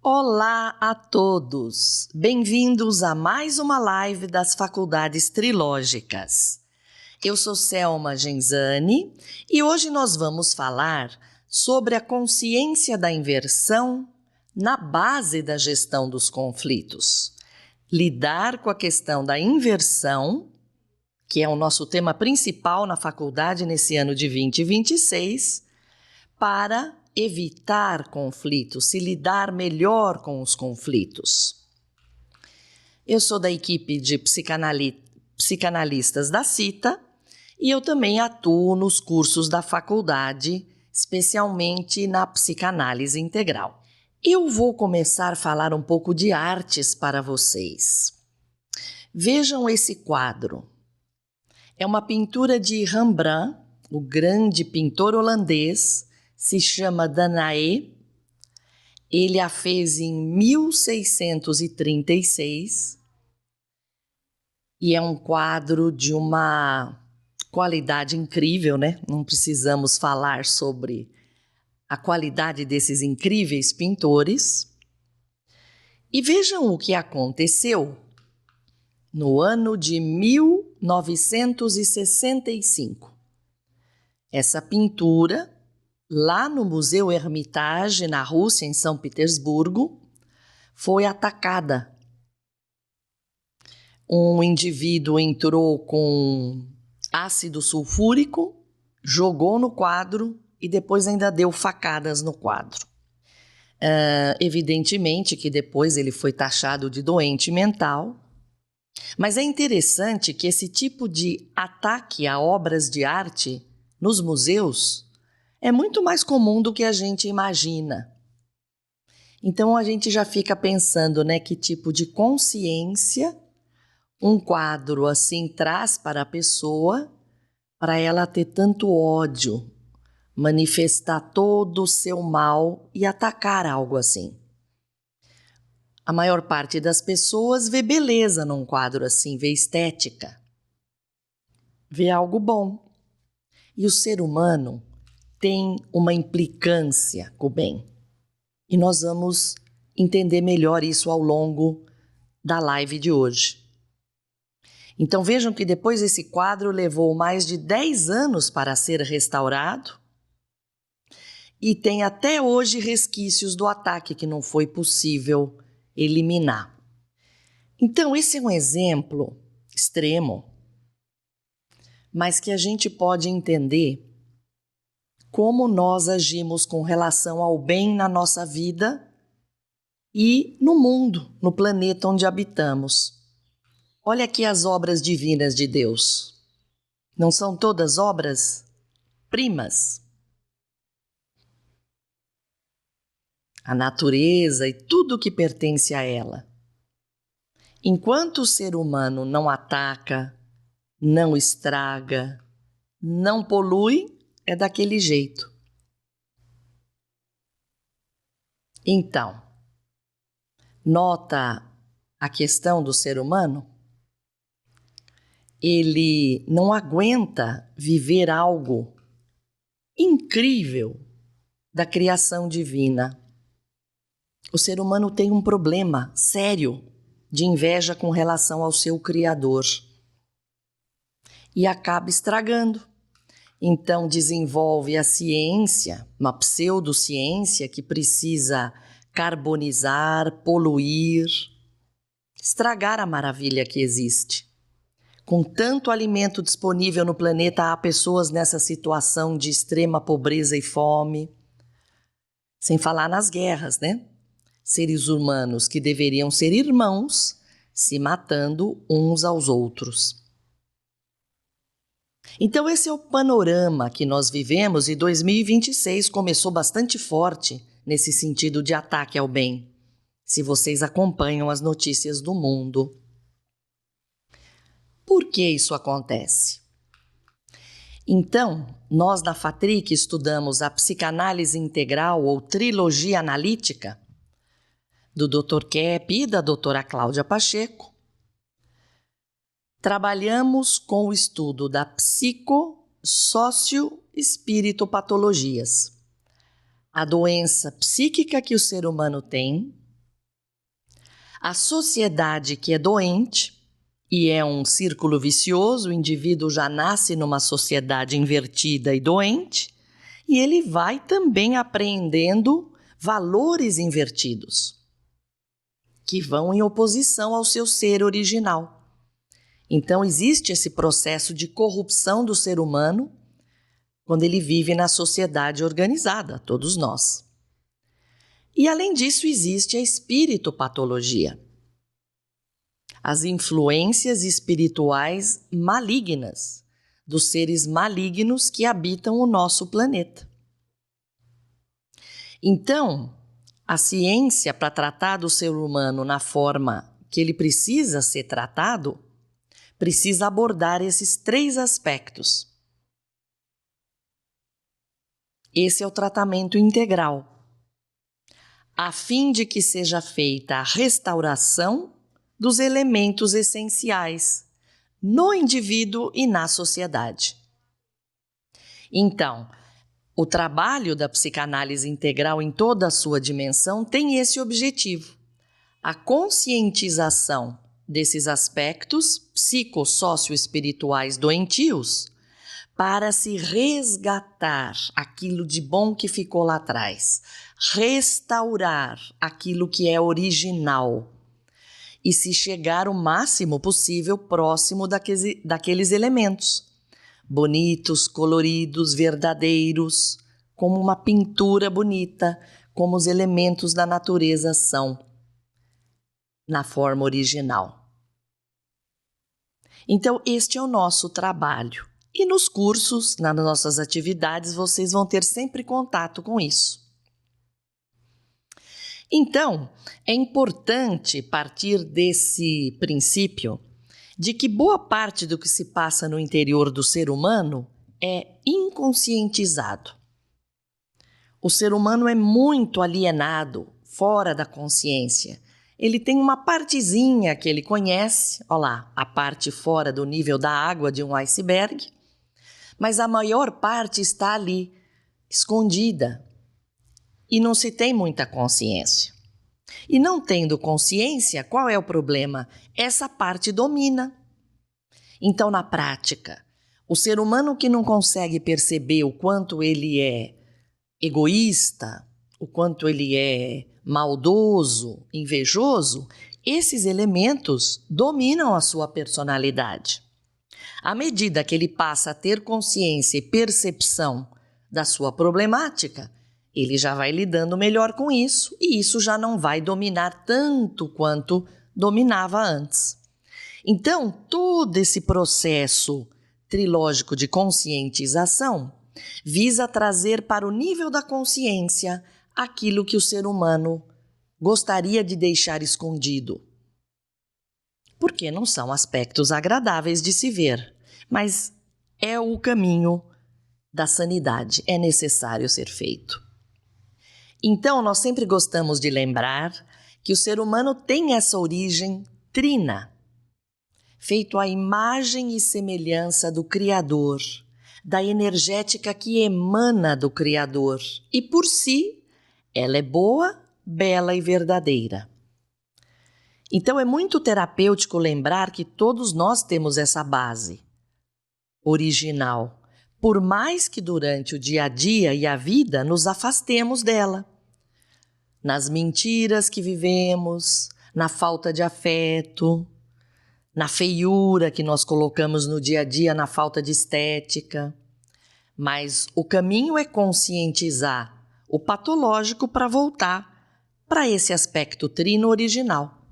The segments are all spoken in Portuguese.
Olá a todos! Bem-vindos a mais uma live das Faculdades Trilógicas. Eu sou Selma Genzani e hoje nós vamos falar sobre a consciência da inversão na base da gestão dos conflitos. Lidar com a questão da inversão, que é o nosso tema principal na faculdade nesse ano de 2026, para evitar conflitos, se lidar melhor com os conflitos. Eu sou da equipe de psicanalistas da CITA e eu também atuo nos cursos da faculdade, especialmente na psicanálise integral. Eu vou começar a falar um pouco de artes para vocês. Vejam esse quadro. É uma pintura de Rembrandt, o grande pintor holandês. Se chama Danaë, ele a fez em 1636 e é um quadro de uma qualidade incrível, né? Não precisamos falar sobre a qualidade desses incríveis pintores. E vejam o que aconteceu no ano de 1965. Essa pintura, lá no Museu Hermitage, na Rússia, em São Petersburgo, foi atacada. Um indivíduo entrou com ácido sulfúrico, jogou no quadro e depois ainda deu facadas no quadro. Evidentemente que depois ele foi taxado de doente mental, mas é interessante que esse tipo de ataque a obras de arte nos museus é muito mais comum do que a gente imagina. Então a gente já fica pensando, né, que tipo de consciência um quadro assim traz para a pessoa, para ela ter tanto ódio, manifestar todo o seu mal e atacar algo assim. A maior parte das pessoas vê beleza num quadro assim, vê estética, vê algo bom. E o ser humano tem uma implicância com o bem. E nós vamos entender melhor isso ao longo da live de hoje. Então vejam que depois esse quadro levou mais de 10 anos para ser restaurado e tem até hoje resquícios do ataque que não foi possível eliminar. Então esse é um exemplo extremo, mas que a gente pode entender como nós agimos com relação ao bem na nossa vida e no mundo, no planeta onde habitamos. Olha aqui as obras divinas de Deus. Não são todas obras primas? A natureza e tudo que pertence a ela. Enquanto o ser humano não ataca, não estraga, não polui, é daquele jeito. Então, nota a questão do ser humano? Ele não aguenta viver algo incrível da criação divina. O ser humano tem um problema sério de inveja com relação ao seu Criador e acaba estragando. Então desenvolve a ciência, uma pseudociência que precisa carbonizar, poluir, estragar a maravilha que existe. Com tanto alimento disponível no planeta, há pessoas nessa situação de extrema pobreza e fome. Sem falar nas guerras, né? Seres humanos que deveriam ser irmãos se matando uns aos outros. Então esse é o panorama que nós vivemos e 2026 começou bastante forte nesse sentido de ataque ao bem, se vocês acompanham as notícias do mundo. Por que isso acontece? Então, nós na FATRIC estudamos a psicanálise integral ou trilogia analítica do Dr. Kepp e da doutora Cláudia Pacheco. Trabalhamos com o estudo da psico-sócio-espíritopatologias, a doença psíquica que o ser humano tem A sociedade que é doente, e é um círculo vicioso, o indivíduo já nasce numa sociedade invertida e doente, e ele vai também apreendendo valores invertidos, que vão em oposição ao seu ser original. Então, existe esse processo de corrupção do ser humano quando ele vive na sociedade organizada, todos nós. E, além disso, existe a espiritopatologia, as influências espirituais malignas dos seres malignos que habitam o nosso planeta. Então, a ciência, para tratar do ser humano na forma que ele precisa ser tratado, precisa abordar esses 3 aspectos. Esse é o tratamento integral, a fim de que seja feita a restauração dos elementos essenciais no indivíduo e na sociedade. Então, o trabalho da psicanálise integral em toda a sua dimensão tem esse objetivo, a conscientização desses aspectos psicossocioespirituais doentios para se resgatar aquilo de bom que ficou lá atrás, restaurar aquilo que é original e se chegar o máximo possível próximo daqueles elementos, bonitos, coloridos, verdadeiros, como uma pintura bonita, como os elementos da natureza são, na forma original. Então, este é o nosso trabalho. E nos cursos, nas nossas atividades, vocês vão ter sempre contato com isso. Então, é importante partir desse princípio de que boa parte do que se passa no interior do ser humano é inconscientizado. O ser humano é muito alienado, fora da consciência. Ele tem uma partezinha que ele conhece, olha lá, a parte fora do nível da água de um iceberg, mas a maior parte está ali, escondida, e não se tem muita consciência. E não tendo consciência, qual é o problema? Essa parte domina. Então, na prática, o ser humano que não consegue perceber o quanto ele é egoísta, o quanto ele é maldoso, invejoso, esses elementos dominam a sua personalidade. À medida que ele passa a ter consciência e percepção da sua problemática, ele já vai lidando melhor com isso e isso já não vai dominar tanto quanto dominava antes. Então, todo esse processo trilógico de conscientização visa trazer para o nível da consciência aquilo que o ser humano gostaria de deixar escondido. Porque não são aspectos agradáveis de se ver, mas é o caminho da sanidade, é necessário ser feito. Então, nós sempre gostamos de lembrar que o ser humano tem essa origem trina, feito à imagem e semelhança do Criador, da energética que emana do Criador, e por si, ela é boa, bela e verdadeira. Então, é muito terapêutico lembrar que todos nós temos essa base original, por mais que durante o dia a dia e a vida nos afastemos dela. Nas mentiras que vivemos, na falta de afeto, na feiura que nós colocamos no dia a dia, na falta de estética. Mas o caminho é conscientizar o patológico para voltar para esse aspecto trino original.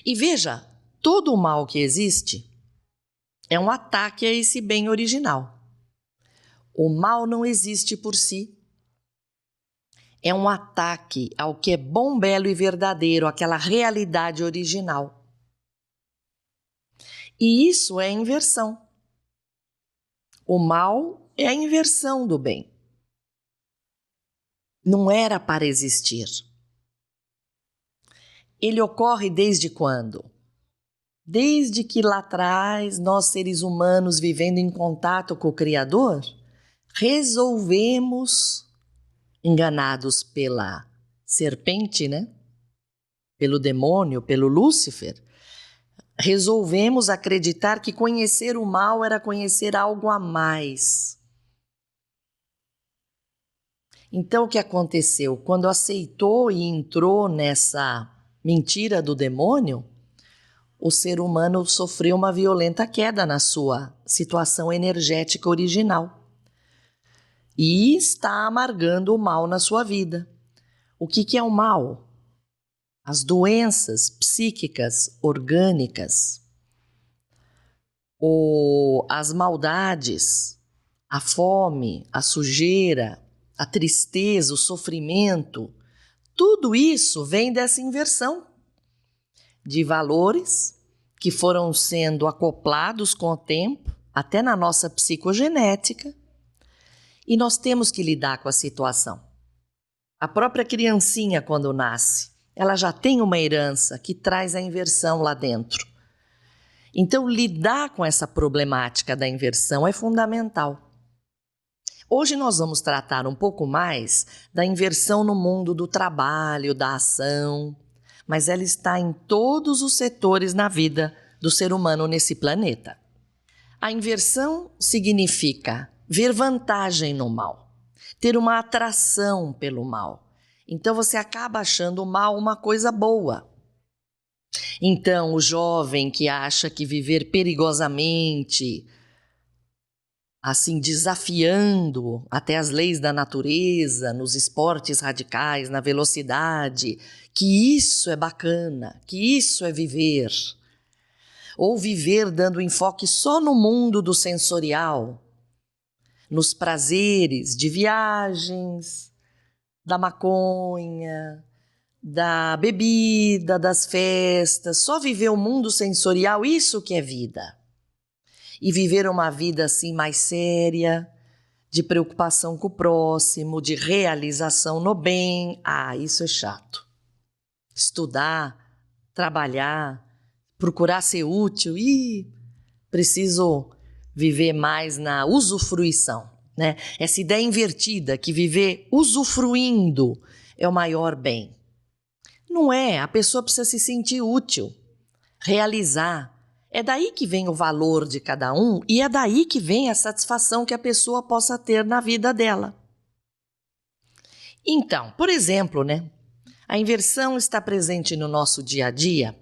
E veja, todo o mal que existe é um ataque a esse bem original. O mal não existe por si. É um ataque ao que é bom, belo e verdadeiro, aquela realidade original. E isso é inversão. O mal é a inversão do bem. Não era para existir. Ele ocorre desde quando? Desde que lá atrás, nós seres humanos vivendo em contato com o Criador, resolvemos, enganados pela serpente, né? pelo demônio, pelo Lúcifer, resolvemos acreditar que conhecer o mal era conhecer algo a mais. Então, o que aconteceu? Quando aceitou e entrou nessa mentira do demônio, o ser humano sofreu uma violenta queda na sua situação energética original e está amargando o mal na sua vida. O que é o mal? As doenças psíquicas orgânicas, as maldades, a fome, a sujeira, a tristeza, o sofrimento, tudo isso vem dessa inversão de valores que foram sendo acoplados com o tempo, até na nossa psicogenética, e nós temos que lidar com a situação. A própria criancinha, quando nasce, ela já tem uma herança que traz a inversão lá dentro. Então, lidar com essa problemática da inversão é fundamental. Hoje nós vamos tratar um pouco mais da inversão no mundo do trabalho, da ação, mas ela está em todos os setores na vida do ser humano nesse planeta. A inversão significa ver vantagem no mal, ter uma atração pelo mal. Então você acaba achando o mal uma coisa boa. Então o jovem que acha que viver perigosamente, assim, desafiando até as leis da natureza, nos esportes radicais, na velocidade, que isso é bacana, que isso é viver. Ou viver dando enfoque só no mundo do sensorial, nos prazeres de viagens, da maconha, da bebida, das festas, só viver o mundo sensorial, isso que é vida. E viver uma vida assim mais séria, de preocupação com o próximo, de realização no bem, isso é chato. Estudar, trabalhar, procurar ser útil, preciso viver mais na usufruição, né? Essa ideia invertida que viver usufruindo é o maior bem. Não é, a pessoa precisa se sentir útil, realizar. É daí que vem o valor de cada um e é daí que vem a satisfação que a pessoa possa ter na vida dela. Então, por exemplo, né? A inversão está presente no nosso dia a dia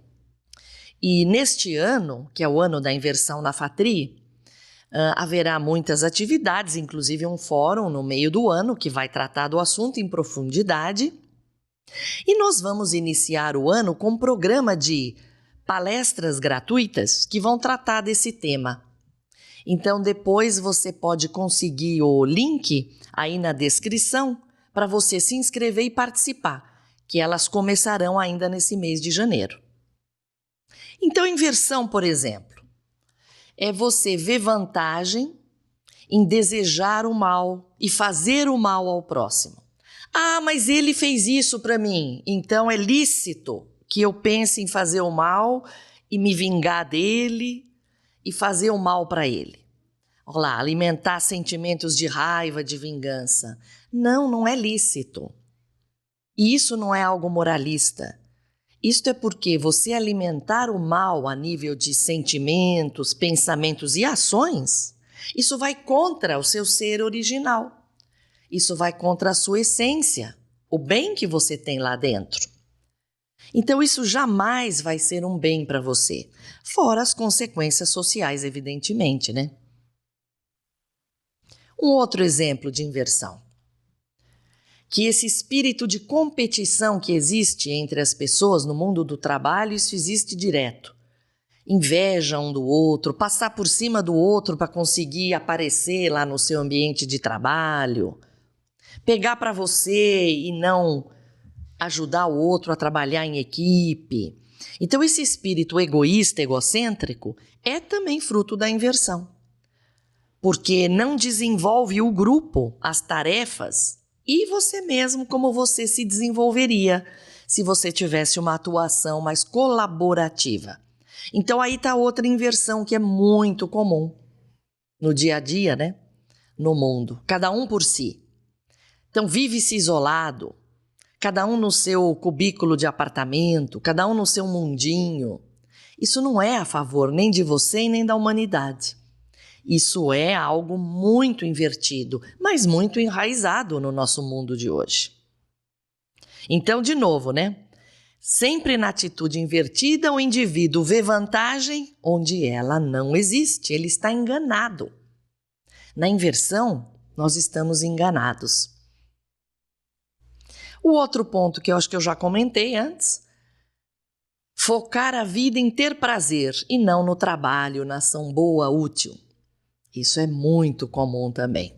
e neste ano, que é o ano da inversão na FATRI, haverá muitas atividades, inclusive um fórum no meio do ano que vai tratar do assunto em profundidade. E nós vamos iniciar o ano com um programa de palestras gratuitas que vão tratar desse tema. Então, depois você pode conseguir o link aí na descrição para você se inscrever e participar, que elas começarão ainda nesse mês de janeiro. Então, inversão, por exemplo, é você ver vantagem em desejar o mal e fazer o mal ao próximo. Mas ele fez isso para mim, então é lícito que eu pense em fazer o mal e me vingar dele e fazer o mal para ele. Olha lá, alimentar sentimentos de raiva, de vingança. Não é lícito. E isso não é algo moralista. Isto é porque você alimentar o mal a nível de sentimentos, pensamentos e ações, isso vai contra o seu ser original. Isso vai contra a sua essência, o bem que você tem lá dentro. Então, isso jamais vai ser um bem para você, fora as consequências sociais, evidentemente, né? Um outro exemplo de inversão. Que esse espírito de competição que existe entre as pessoas no mundo do trabalho, isso existe direto. Inveja um do outro, passar por cima do outro para conseguir aparecer lá no seu ambiente de trabalho, pegar para você e não ajudar o outro a trabalhar em equipe. Então, esse espírito egoísta, egocêntrico, é também fruto da inversão. Porque não desenvolve o grupo, as tarefas, e você mesmo como você se desenvolveria se você tivesse uma atuação mais colaborativa. Então, aí está outra inversão que é muito comum no dia a dia, né? No mundo. Cada um por si. Então, vive-se isolado, cada um no seu cubículo de apartamento, cada um no seu mundinho. Isso não é a favor nem de você e nem da humanidade. Isso é algo muito invertido, mas muito enraizado no nosso mundo de hoje. Então, de novo, né? Sempre na atitude invertida, o indivíduo vê vantagem onde ela não existe, ele está enganado. Na inversão, nós estamos enganados. O outro ponto que eu acho que eu já comentei antes, focar a vida em ter prazer e não no trabalho, na ação boa, útil. Isso é muito comum também.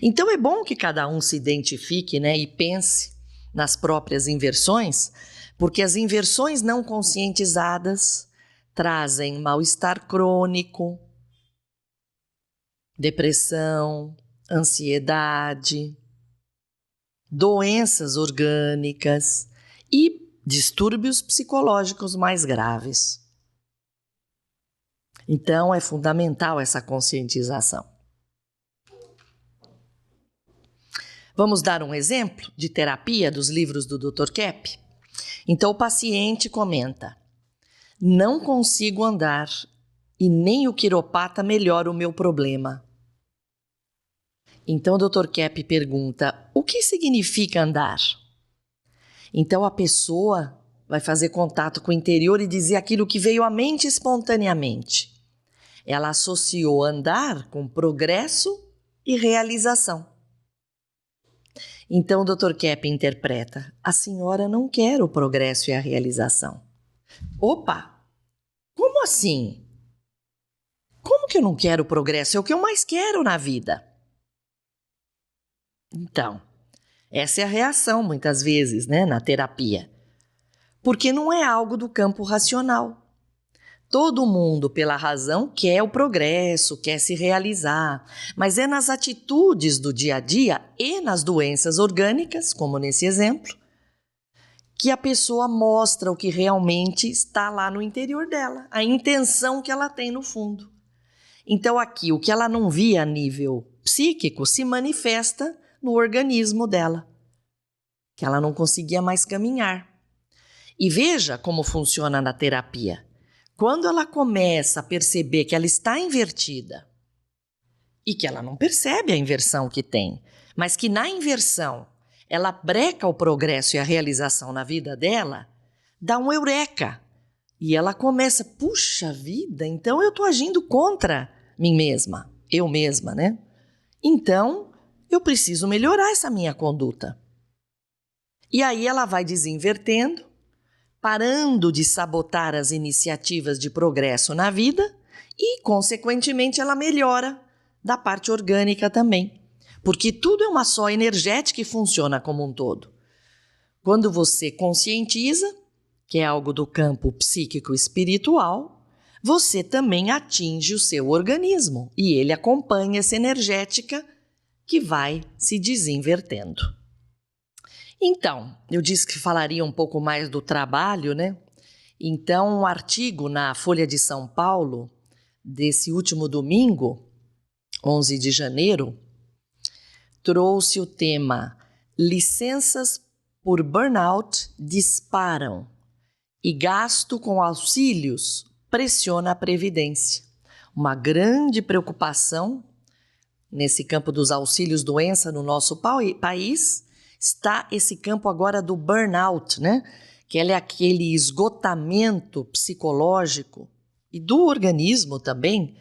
Então é bom que cada um se identifique, né, e pense nas próprias inversões, porque as inversões não conscientizadas trazem mal-estar crônico, depressão, ansiedade, doenças orgânicas e distúrbios psicológicos mais graves. Então, é fundamental essa conscientização. Vamos dar um exemplo de terapia dos livros do Dr. Kepp? Então, o paciente comenta: não consigo andar e nem o quiropata melhora o meu problema. Então, o Dr. Kepp pergunta: o que significa andar? Então, a pessoa vai fazer contato com o interior e dizer aquilo que veio à mente espontaneamente. Ela associou andar com progresso e realização. Então, o Dr. Kepp interpreta: a senhora não quer o progresso e a realização. Opa! Como assim? Como que eu não quero o progresso? É o que eu mais quero na vida. Então, essa é a reação, muitas vezes, né, na terapia. Porque não é algo do campo racional. Todo mundo, pela razão, quer o progresso, quer se realizar, mas é nas atitudes do dia a dia e nas doenças orgânicas, como nesse exemplo, que a pessoa mostra o que realmente está lá no interior dela, a intenção que ela tem no fundo. Então aqui, o que ela não via a nível psíquico se manifesta no organismo dela, que ela não conseguia mais caminhar. E veja como funciona na terapia. Quando ela começa a perceber que ela está invertida e que ela não percebe a inversão que tem, mas que na inversão ela breca o progresso e a realização na vida dela, dá um eureka. E ela começa: puxa vida, então eu estou agindo contra mim mesma, eu mesma, né? Então eu preciso melhorar essa minha conduta. E aí ela vai desinvertendo, parando de sabotar as iniciativas de progresso na vida e, consequentemente, ela melhora da parte orgânica também. Porque tudo é uma só energética e funciona como um todo. Quando você conscientiza, que é algo do campo psíquico espiritual, você também atinge o seu organismo e ele acompanha essa energética que vai se desinvertendo. Então, eu disse que falaria um pouco mais do trabalho, né? Então, um artigo na Folha de São Paulo, desse último domingo, 11 de janeiro, trouxe o tema Licenças por burnout disparam e gasto com auxílios pressiona a Previdência. Uma grande preocupação nesse campo dos auxílios doença no nosso país está esse campo agora do burnout, né? Que é aquele esgotamento psicológico e do organismo também,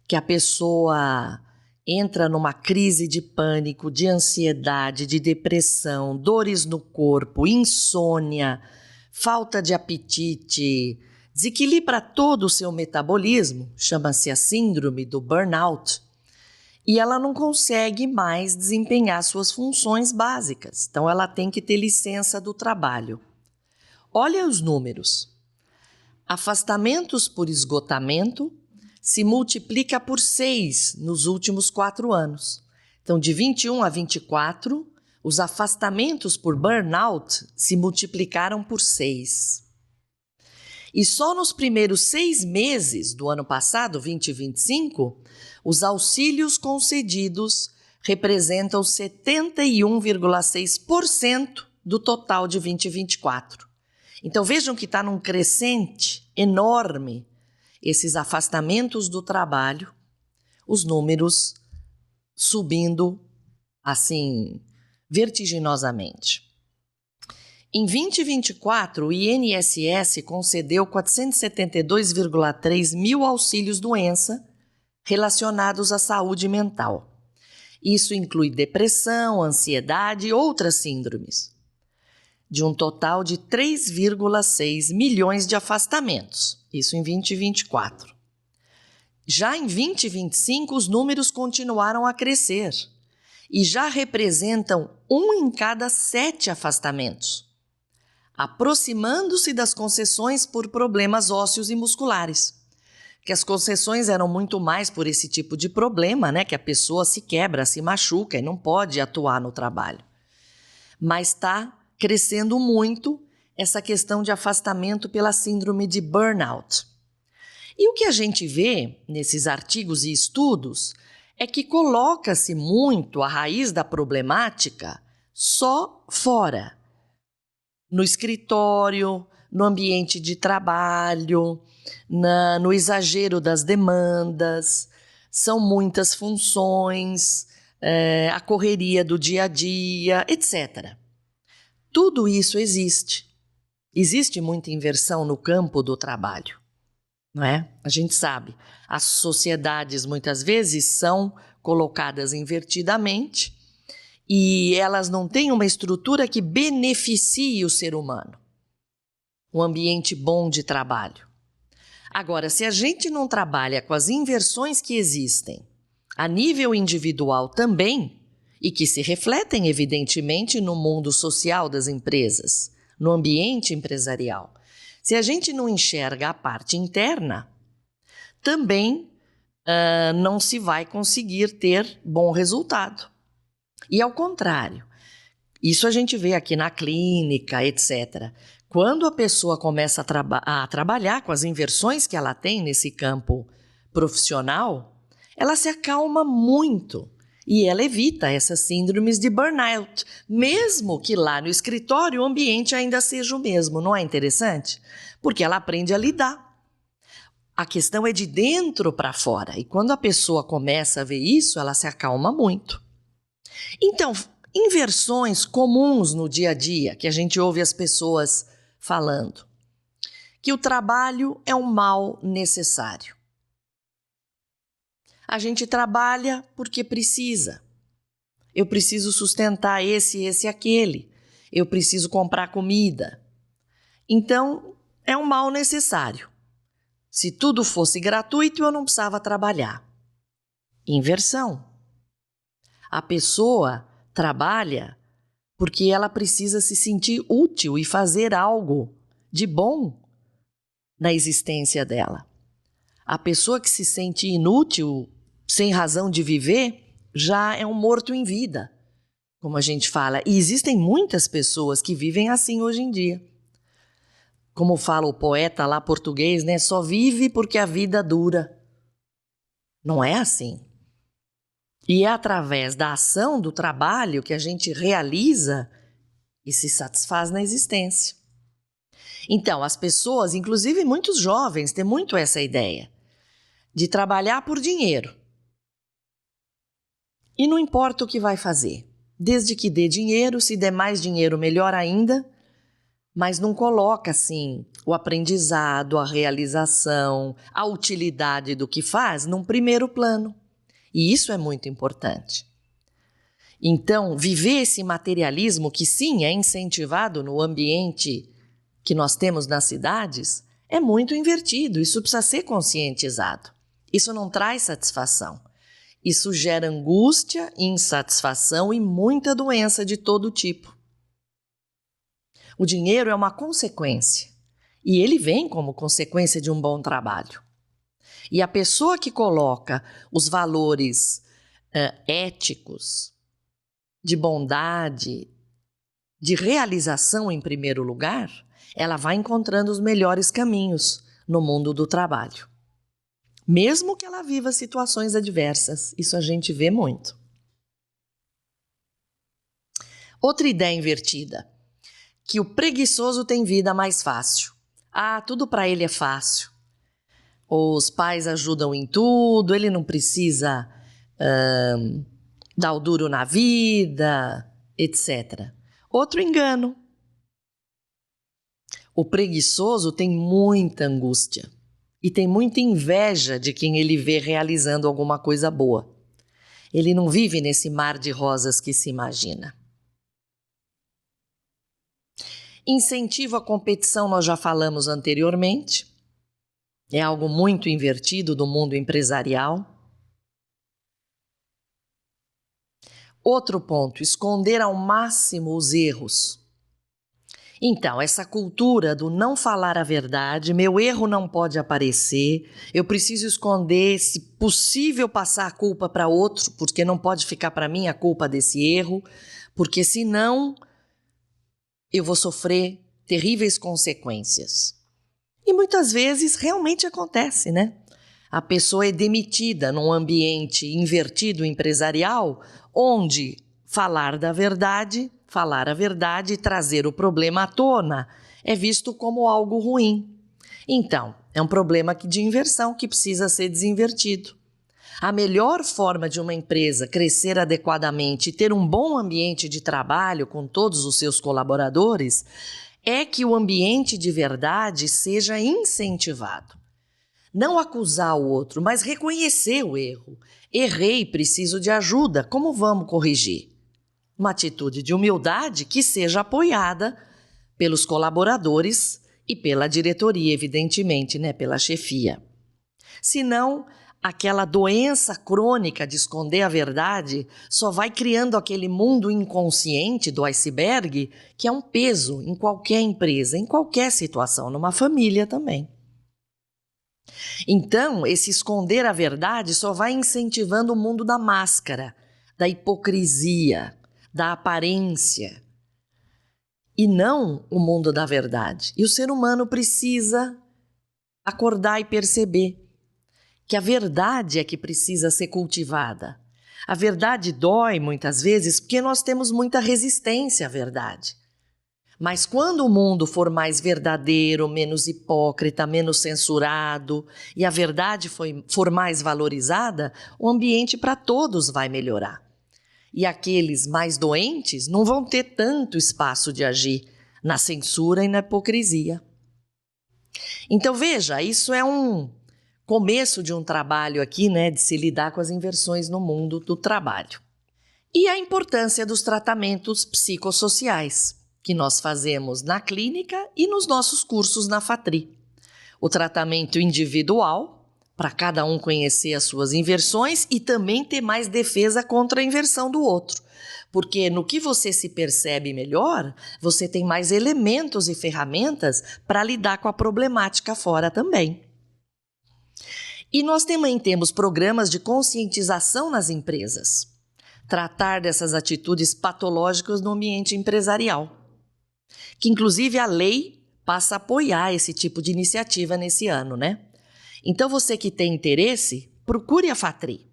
que a pessoa entra numa crise de pânico, de ansiedade, de depressão, dores no corpo, insônia, falta de apetite, desequilibra todo o seu metabolismo, chama-se a síndrome do burnout, e ela não consegue mais desempenhar suas funções básicas. Então, ela tem que ter licença do trabalho. Olha os números. Afastamentos por esgotamento se multiplica por 6 nos últimos 4 anos. Então, de 21 a 24, os afastamentos por burnout se multiplicaram por 6. E só nos primeiros 6 meses do ano passado, 2025, os auxílios concedidos representam 71,6% do total de 2024. Então vejam que está num crescente enorme esses afastamentos do trabalho, os números subindo assim vertiginosamente. Em 2024, o INSS concedeu 472,3 mil auxílios-doença relacionados à saúde mental. Isso inclui depressão, ansiedade e outras síndromes, de um total de 3,6 milhões de afastamentos, isso em 2024. Já em 2025, os números continuaram a crescer e já representam 1 em cada 7 afastamentos, aproximando-se das concessões por problemas ósseos e musculares. Que as concessões eram muito mais por esse tipo de problema, né? Que a pessoa se quebra, se machuca e não pode atuar no trabalho. Mas está crescendo muito essa questão de afastamento pela síndrome de burnout. E o que a gente vê nesses artigos e estudos é que coloca-se muito a raiz da problemática só fora, no escritório, no ambiente de trabalho, no exagero das demandas, são muitas funções, a correria do dia a dia, etc. Tudo isso existe. Existe muita inversão no campo do trabalho, não é? A gente sabe, as sociedades muitas vezes são colocadas invertidamente e elas não têm uma estrutura que beneficie o ser humano. Um ambiente bom de trabalho. Agora, se a gente não trabalha com as inversões que existem a nível individual também, e que se refletem evidentemente no mundo social das empresas, no ambiente empresarial, se a gente não enxerga a parte interna, também não se vai conseguir ter bom resultado. E ao contrário, isso a gente vê aqui na clínica, etc. Quando a pessoa começa a trabalhar com as inversões que ela tem nesse campo profissional, ela se acalma muito e ela evita essas síndromes de burnout, mesmo que lá no escritório o ambiente ainda seja o mesmo, não é interessante? Porque ela aprende a lidar. A questão é de dentro para fora e quando a pessoa começa a ver isso, ela se acalma muito. Então, inversões comuns no dia a dia, que a gente ouve as pessoas falando, que o trabalho é um mal necessário. A gente trabalha porque precisa. Eu preciso sustentar esse, aquele. Eu preciso comprar comida. Então, é um mal necessário. Se tudo fosse gratuito, eu não precisava trabalhar. Inversão. A pessoa trabalha porque ela precisa se sentir útil e fazer algo de bom na existência dela. A pessoa que se sente inútil, sem razão de viver, já é um morto em vida, como a gente fala. E existem muitas pessoas que vivem assim hoje em dia. Como fala o poeta lá português, né? Só vive porque a vida dura. Não é assim. E é através da ação do trabalho que a gente realiza e se satisfaz na existência. Então, as pessoas, inclusive muitos jovens, têm muito essa ideia de trabalhar por dinheiro. E não importa o que vai fazer, desde que dê dinheiro, se der mais dinheiro, melhor ainda, mas não coloca, assim, o aprendizado, a realização, a utilidade do que faz num primeiro plano. E isso é muito importante. Então, viver esse materialismo, que sim, é incentivado no ambiente que nós temos nas cidades, é muito invertido. Isso precisa ser conscientizado. Isso não traz satisfação. Isso gera angústia, insatisfação e muita doença de todo tipo. O dinheiro é uma consequência. E ele vem como consequência de um bom trabalho. E a pessoa que coloca os valores éticos, de bondade, de realização em primeiro lugar, ela vai encontrando os melhores caminhos no mundo do trabalho. Mesmo que ela viva situações adversas, isso a gente vê muito. Outra ideia invertida. que o preguiçoso tem vida mais fácil. Ah, tudo para ele é fácil. Os pais ajudam em tudo, ele não precisa dar o duro na vida, etc. Outro engano. O preguiçoso tem muita angústia e tem muita inveja de quem ele vê realizando alguma coisa boa. Ele não vive nesse mar de rosas que se imagina. Incentivo à competição, nós já falamos anteriormente. É algo muito invertido do mundo empresarial. Outro ponto, esconder ao máximo os erros. Então, essa cultura do não falar a verdade, meu erro não pode aparecer, eu preciso esconder, se possível passar a culpa para outro, porque não pode ficar para mim a culpa desse erro, porque senão eu vou sofrer terríveis consequências. E muitas vezes realmente acontece, né? A pessoa é demitida num ambiente invertido empresarial, onde falar a verdade e trazer o problema à tona é visto como algo ruim. Então, é um problema de inversão que precisa ser desinvertido. A melhor forma de uma empresa crescer adequadamente e ter um bom ambiente de trabalho com todos os seus colaboradores é que o ambiente de verdade seja incentivado. Não acusar o outro, mas reconhecer o erro. Errei, preciso de ajuda, como vamos corrigir? Uma atitude de humildade que seja apoiada pelos colaboradores e pela diretoria, evidentemente, né? Pela chefia. Senão, aquela doença crônica de esconder a verdade só vai criando aquele mundo inconsciente do iceberg, que é um peso em qualquer empresa, em qualquer situação, numa família também. Então, esse esconder a verdade só vai incentivando o mundo da máscara, da hipocrisia, da aparência, e não o mundo da verdade. E o ser humano precisa acordar e perceber que a verdade é que precisa ser cultivada. A verdade dói muitas vezes porque nós temos muita resistência à verdade. Mas quando o mundo for mais verdadeiro, menos hipócrita, menos censurado e a verdade for mais valorizada, o ambiente para todos vai melhorar. E aqueles mais doentes não vão ter tanto espaço de agir na censura e na hipocrisia. Então veja, isso é um começo de um trabalho aqui, né, de se lidar com as inversões no mundo do trabalho. E a importância dos tratamentos psicossociais, que nós fazemos na clínica e nos nossos cursos na FATRI. O tratamento individual, para cada um conhecer as suas inversões e também ter mais defesa contra a inversão do outro. Porque no que você se percebe melhor, você tem mais elementos e ferramentas para lidar com a problemática fora também. E nós também temos programas de conscientização nas empresas. Tratar dessas atitudes patológicas no ambiente empresarial. Que inclusive a lei passa a apoiar esse tipo de iniciativa nesse ano, né? Então você que tem interesse, procure a FATRI.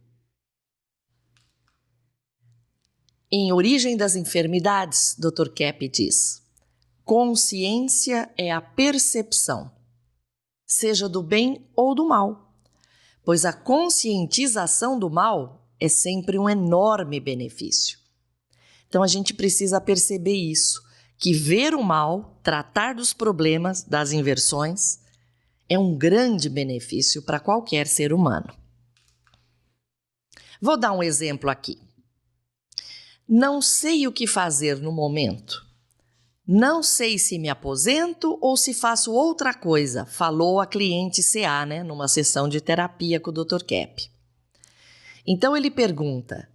Em Origem das Enfermidades, Dr. Kepp diz: consciência é a percepção, seja do bem ou do mal, pois a conscientização do mal é sempre um enorme benefício. Então a gente precisa perceber isso, que ver o mal, tratar dos problemas, das inversões, é um grande benefício para qualquer ser humano. Vou dar um exemplo aqui. Não sei o que fazer no momento. Não sei se me aposento ou se faço outra coisa, falou a cliente CA, né, numa sessão de terapia com o Dr. Kepp. Então ele pergunta: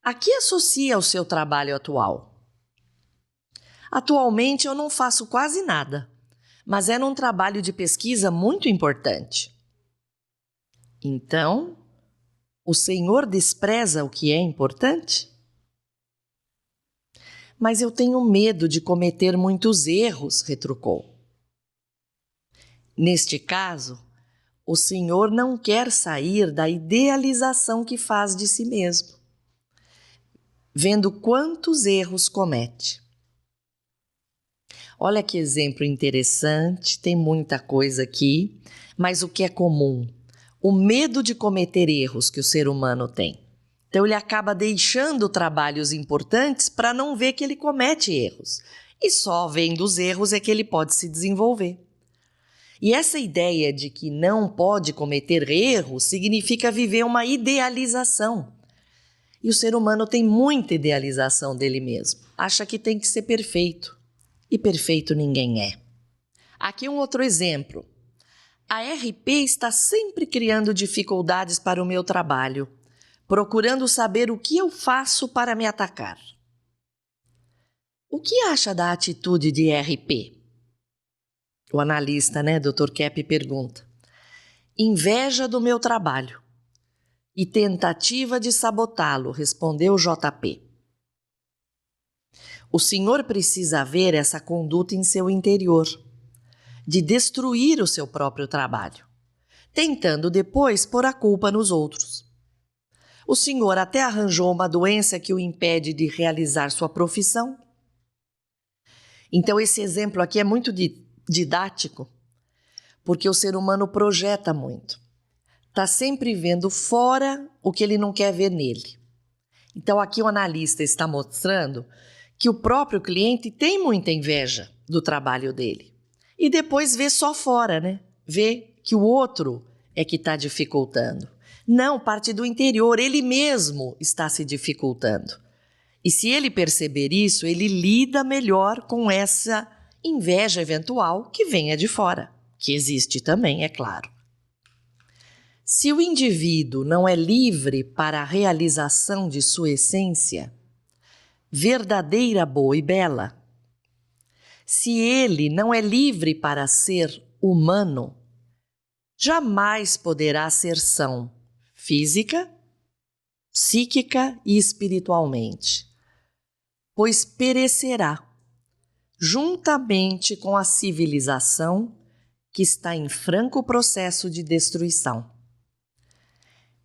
a que associa o seu trabalho atual? Atualmente eu não faço quase nada, mas é num trabalho de pesquisa muito importante. Então, o senhor despreza o que é importante? Mas eu tenho medo de cometer muitos erros, retrucou. Neste caso, o senhor não quer sair da idealização que faz de si mesmo, vendo quantos erros comete. Olha que exemplo interessante, tem muita coisa aqui, mas o que é comum? O medo de cometer erros que o ser humano tem. Então ele acaba deixando trabalhos importantes para não ver que ele comete erros. E só vendo os erros é que ele pode se desenvolver. E essa ideia de que não pode cometer erros significa viver uma idealização. E o ser humano tem muita idealização dele mesmo. Acha que tem que ser perfeito. E perfeito ninguém é. Aqui um outro exemplo. A RP está sempre criando dificuldades para o meu trabalho, procurando saber o que eu faço para me atacar. O que acha da atitude de RP? O analista, Dr. Kepp pergunta. Inveja do meu trabalho e tentativa de sabotá-lo, respondeu JP. O senhor precisa ver essa conduta em seu interior, de destruir o seu próprio trabalho, tentando depois pôr a culpa nos outros. O senhor até arranjou uma doença que o impede de realizar sua profissão. Então esse exemplo aqui é muito didático, porque o ser humano projeta muito. Está sempre vendo fora o que ele não quer ver nele. Então aqui o analista está mostrando que o próprio cliente tem muita inveja do trabalho dele. E depois vê só fora, Vê que o outro é que está dificultando. Não, parte do interior, ele mesmo está se dificultando. E se ele perceber isso, ele lida melhor com essa inveja eventual que venha de fora, que existe também, é claro. Se o indivíduo não é livre para a realização de sua essência, verdadeira, boa e bela, se ele não é livre para ser humano, jamais poderá ser são física, psíquica e espiritualmente, pois perecerá juntamente com a civilização que está em franco processo de destruição.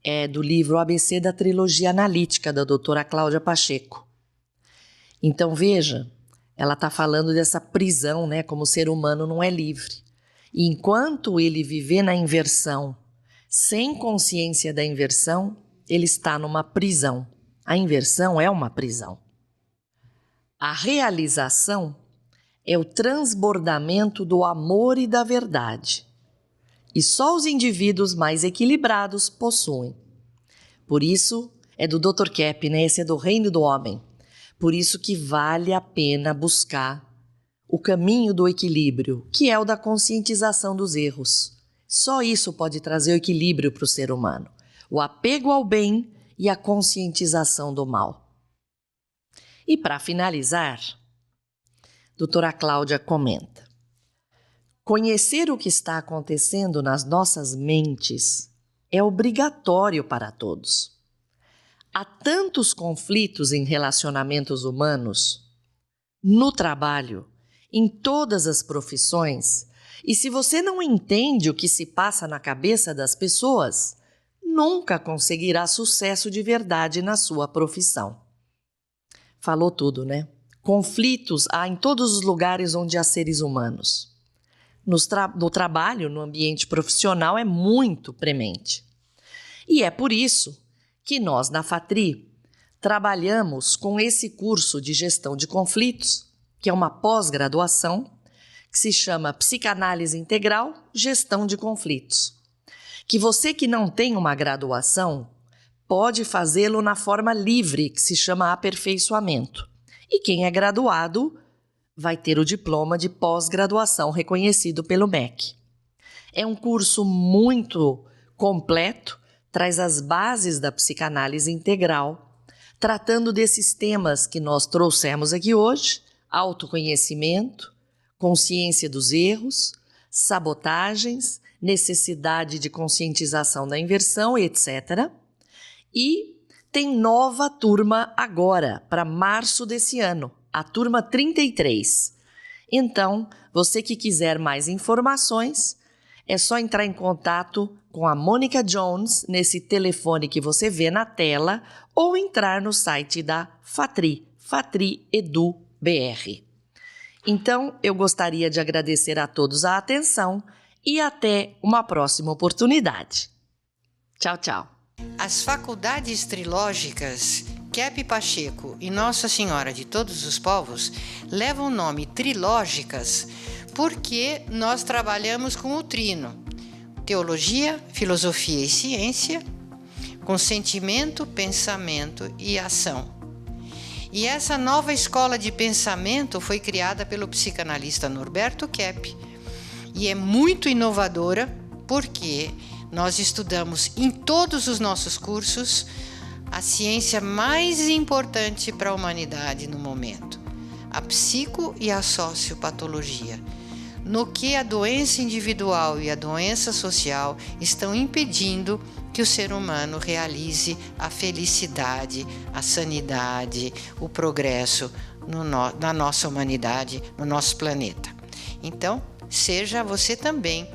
É do livro ABC da Trilogia Analítica, da doutora Cláudia Pacheco. Então veja, ela está falando dessa prisão, como o ser humano não é livre. E enquanto ele viver na inversão, sem consciência da inversão, ele está numa prisão. A inversão é uma prisão. A realização é o transbordamento do amor e da verdade. E só os indivíduos mais equilibrados possuem. Por isso, é do Dr. Kepp, esse é do reino do homem. Por isso que vale a pena buscar o caminho do equilíbrio, que é o da conscientização dos erros. Só isso pode trazer o equilíbrio para o ser humano. O apego ao bem e a conscientização do mal. E para finalizar, doutora Cláudia comenta: conhecer o que está acontecendo nas nossas mentes é obrigatório para todos. Há tantos conflitos em relacionamentos humanos, no trabalho, em todas as profissões, e se você não entende o que se passa na cabeça das pessoas, nunca conseguirá sucesso de verdade na sua profissão. Falou tudo, Conflitos há em todos os lugares onde há seres humanos. No trabalho, no ambiente profissional, é muito premente. E é por isso que nós, na FATRI, trabalhamos com esse curso de gestão de conflitos, que é uma pós-graduação, que se chama Psicanálise Integral, Gestão de Conflitos. Que você que não tem uma graduação, pode fazê-lo na forma livre, que se chama aperfeiçoamento. E quem é graduado vai ter o diploma de pós-graduação reconhecido pelo MEC. É um curso muito completo, traz as bases da psicanálise integral, tratando desses temas que nós trouxemos aqui hoje: autoconhecimento, consciência dos erros, sabotagens, necessidade de conscientização da inversão, etc. E tem nova turma agora, para março desse ano, a turma 33. Então, você que quiser mais informações, é só entrar em contato com a Mônica Jones nesse telefone que você vê na tela ou entrar no site da FATRI, FATRI Edu BR. Então, eu gostaria de agradecer a todos a atenção e até uma próxima oportunidade. Tchau, tchau. As faculdades trilógicas Kepp Pacheco e Nossa Senhora de Todos os Povos levam o nome trilógicas porque nós trabalhamos com o trino: teologia, filosofia e ciência, com sentimento, pensamento e ação. E essa nova escola de pensamento foi criada pelo psicanalista Norberto Kepp e é muito inovadora porque nós estudamos em todos os nossos cursos a ciência mais importante para a humanidade no momento, a psico e a sociopatologia, no que a doença individual e a doença social estão impedindo que o ser humano realize a felicidade, a sanidade, o progresso na nossa humanidade, no nosso planeta. Então, seja você também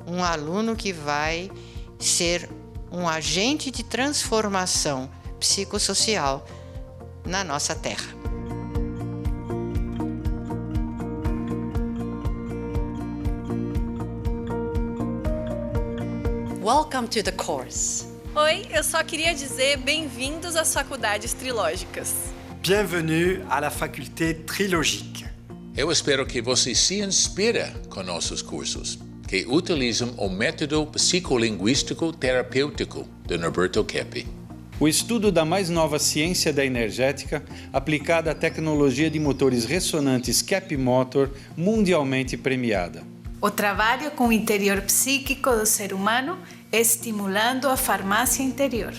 um aluno que vai ser um agente de transformação psicossocial na nossa Terra. Welcome to the course. Oi, eu só queria dizer bem-vindos às faculdades trilógicas. Bienvenue à la faculté trilogique. Eu espero que você se inspire com nossos cursos, que utilizam o método psicolinguístico terapêutico de Norberto Kepp. O estudo da mais nova ciência da energética aplicada à tecnologia de motores ressonantes Kepp Motor, mundialmente premiada. O trabalho com o interior psíquico do ser humano, estimulando a farmácia interior.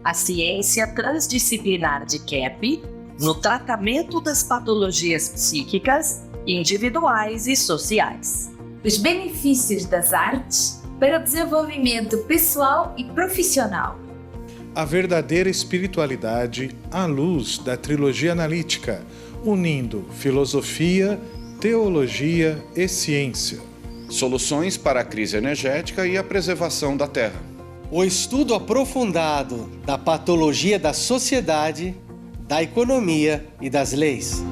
A ciência transdisciplinar de Kepp no tratamento das patologias psíquicas, individuais e sociais. Os benefícios das artes para o desenvolvimento pessoal e profissional. A verdadeira espiritualidade à luz da trilogia analítica, unindo filosofia, teologia e ciência. Soluções para a crise energética e a preservação da Terra. O estudo aprofundado da patologia da sociedade, da economia e das leis.